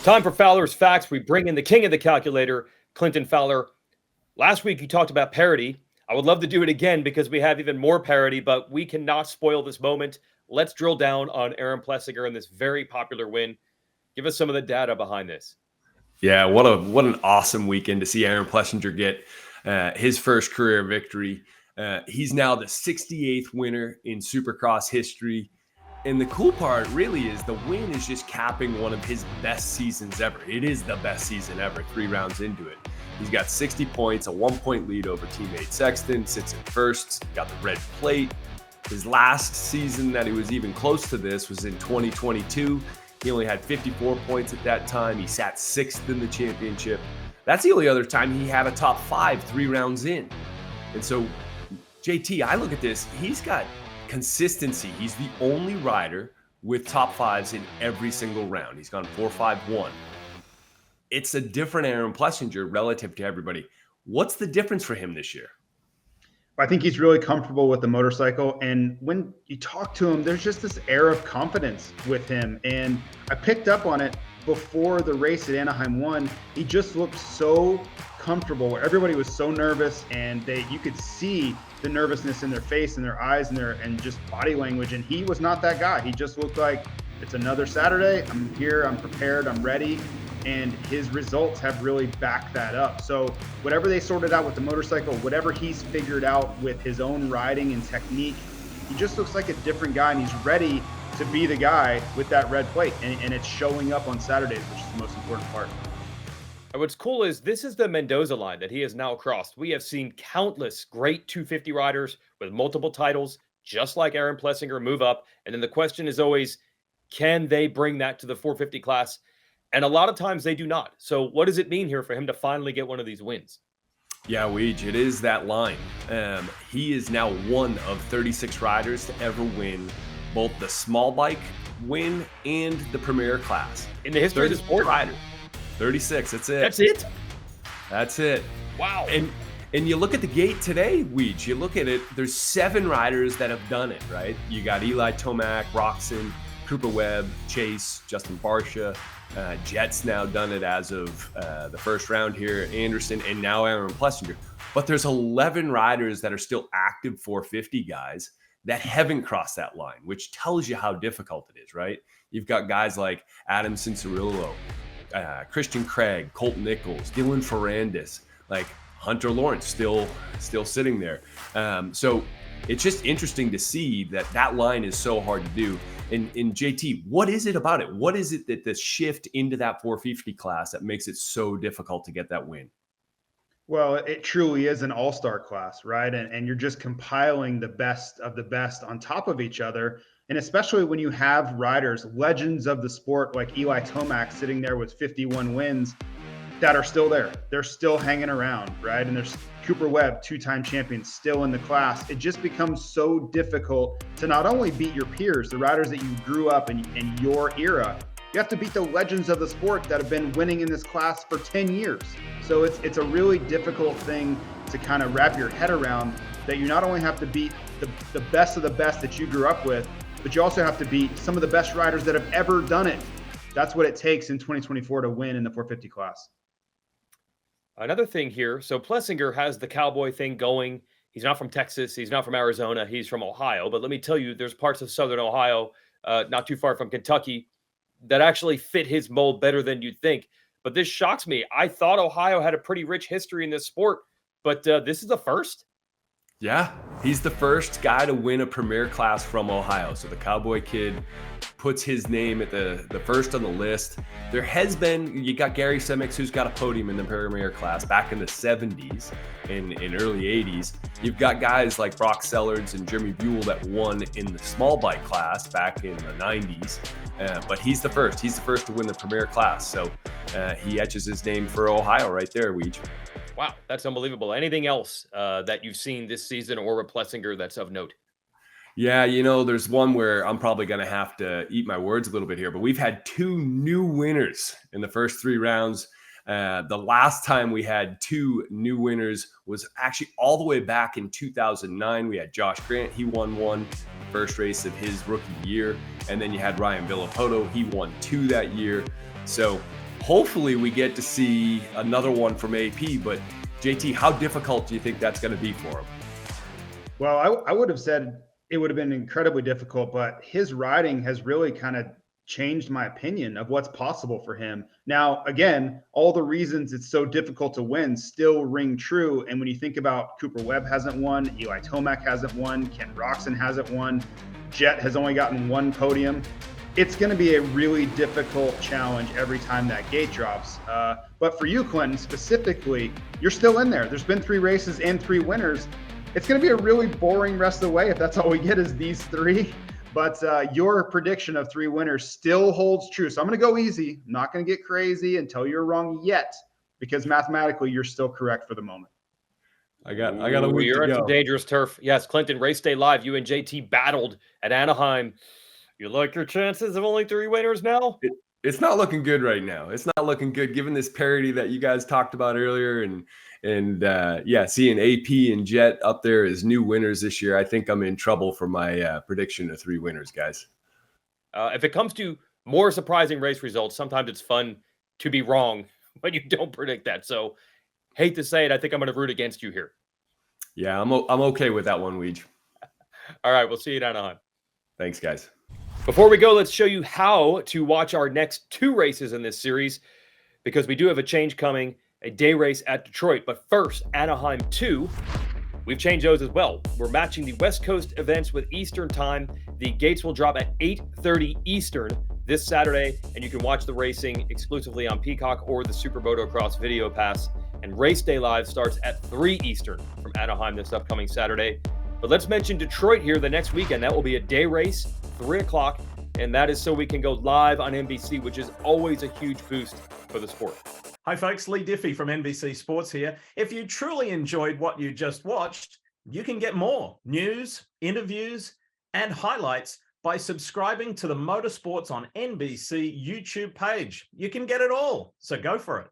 Time for Fowler's Facts. We bring in the king of the calculator, Clinton Fowler. Last week, you talked about parody. I would love to do it again because we have even more parody, but we cannot spoil this moment. Let's drill down on Aaron Plessinger and this very popular win. Give us some of the data behind this. Yeah, what an awesome weekend to see Aaron Plessinger get his first career victory. He's now the 68th winner in Supercross history. And the cool part really is the win is just capping one of his best seasons ever. It is the best season ever, 3 rounds into it. He's got 60 points, a 1-point lead over teammate Sexton, sits in first, got the red plate. His last season that he was even close to this was in 2022. He only had 54 points at that time. He sat 6th in the championship. That's the only other time he had a top 5 3 rounds in. And so, JT, I look at this, he's got consistency. He's the only rider with top 5s in every single round. He's gone 4-5-1. It's a different Aaron Plessinger relative to everybody. What's the difference for him this year? I think he's really comfortable with the motorcycle. And when you talk to him, there's just this air of confidence with him. And I picked up on it before the race at Anaheim 1. He just looked so comfortable where everybody was so nervous, and you could see the nervousness in their face and their eyes and just body language. And he was not that guy. He just looked like, it's another Saturday. I'm here, I'm prepared, I'm ready. And his results have really backed that up. So whatever they sorted out with the motorcycle, whatever he's figured out with his own riding and technique, he just looks like a different guy, and he's ready to be the guy with that red plate. And it's showing up on Saturdays, which is the most important part. And what's cool is this is the Mendoza line that he has now crossed. We have seen countless great 250 riders with multiple titles, just like Aaron Plessinger, move up. And then the question is always, can they bring that to the 450 class? And a lot of times they do not. So what does it mean here for him to finally get one of these wins? Yeah, Weege, it is that line. He is now one of 36 riders to ever win both the small bike win and the premier class. In the history of the sport? Rider. 36, that's it. That's it? That's it. Wow. And you look at the gate today, Weege, you look at it, there's 7 riders that have done it, right? You got Eli Tomac, Roxon, Cooper Webb, Chase, Justin Barcia. Jet's now done it as of the first round here, Anderson, and now Aaron Plessinger. But there's 11 riders that are still active 450 guys that haven't crossed that line, which tells you how difficult it is, right? You've got guys like Adam Cincerillo, Christian Craig, Colt Nichols, Dylan Ferrandis, like Hunter Lawrence still sitting there. So it's just interesting to see that line is so hard to do. And JT, what is it about it? What is it that the shift into that 450 class that makes it so difficult to get that win? Well, it truly is an all-star class, right? And you're just compiling the best of the best on top of each other. And especially when you have riders, legends of the sport, like Eli Tomac sitting there with 51 wins that are still there. They're still hanging around, right? And there's Cooper Webb, 2-time champion, still in the class. It just becomes so difficult to not only beat your peers, the riders that you grew up in your era, you have to beat the legends of the sport that have been winning in this class for 10 years. So it's a really difficult thing to kind of wrap your head around, that you not only have to beat the best of the best that you grew up with, but you also have to beat some of the best riders that have ever done it. That's what it takes in 2024 to win in the 450 class. Another thing here, so Plessinger has the cowboy thing going. He's not from Texas. He's not from Arizona. He's from Ohio. But let me tell you, there's parts of Southern Ohio, not too far from Kentucky, that actually fit his mold better than you'd think. But this shocks me. I thought Ohio had a pretty rich history in this sport, but this is the first? Yeah, he's the first guy to win a premier class from Ohio. So the Cowboy Kid puts his name at the first on the list. There has been, you got Gary Semix, who's got a podium in the premier class back in the 70s and early 80s. You've got guys like Brock Sellards and Jeremy Buell that won in the small bike class back in the 90s. But he's the first. He's the first to win the premier class. So he etches his name for Ohio right there, Weege. Wow, that's unbelievable. Anything else that you've seen this season or with Plessinger that's of note? Yeah, there's one where I'm probably going to have to eat my words a little bit here, but we've had 2 new winners in the first 3 rounds. The last time we had 2 new winners was actually all the way back in 2009. We had Josh Grant. He won one, first race of his rookie year. And then you had Ryan Villapoto. He won 2 that year. So hopefully we get to see another one from AP, but JT, how difficult do you think that's going to be for him? Well, I would have said it would have been incredibly difficult, but his riding has really kind of changed my opinion of what's possible for him. Now, again, all the reasons it's so difficult to win still ring true. And when you think about Cooper Webb hasn't won, Eli Tomac hasn't won, Ken Roczen hasn't won, Jet has only gotten one podium. It's going to be a really difficult challenge every time that gate drops. But for you, Clinton, specifically, you're still in there. There's been 3 races and 3 winners. It's going to be a really boring rest of the way if that's all we get is these 3. But your prediction of 3 winners still holds true. So I'm going to go easy. I'm not going to get crazy and tell you're wrong yet, because mathematically you're still correct for the moment. I got a week You're to on go. some dangerous turf. Yes, Clinton, race day live. You and JT battled at Anaheim. You like your chances of only 3 winners now? It's not looking good right now. It's not looking good given this parity that you guys talked about earlier, and seeing AP and Jet up there as new winners this year. I think I'm in trouble for my prediction of 3 winners, guys. If it comes to more surprising race results, sometimes it's fun to be wrong when you don't predict that. So, hate to say it, I think I'm going to root against you here. Yeah, I'm okay with that one, Weege. All right, we'll see you at Anaheim. Thanks, guys. Before we go, let's show you how to watch our next 2 races in this series, because we do have a change coming, a day race at Detroit. But first, Anaheim 2, we've changed those as well. We're matching the West Coast events with Eastern time. The gates will drop at 8:30 Eastern this Saturday, and you can watch the racing exclusively on Peacock or the Super Motocross Video Pass. And Race Day Live starts at 3 Eastern from Anaheim this upcoming Saturday. But let's mention Detroit here the next weekend. That will be a day race, 3 o'clock, and that is so we can go live on NBC, which is always a huge boost for the sport. Hi folks, Lee Diffie from NBC Sports here. If you truly enjoyed what you just watched, you can get more news, interviews, and highlights by subscribing to the Motorsports on NBC YouTube page. You can get it all, so go for it.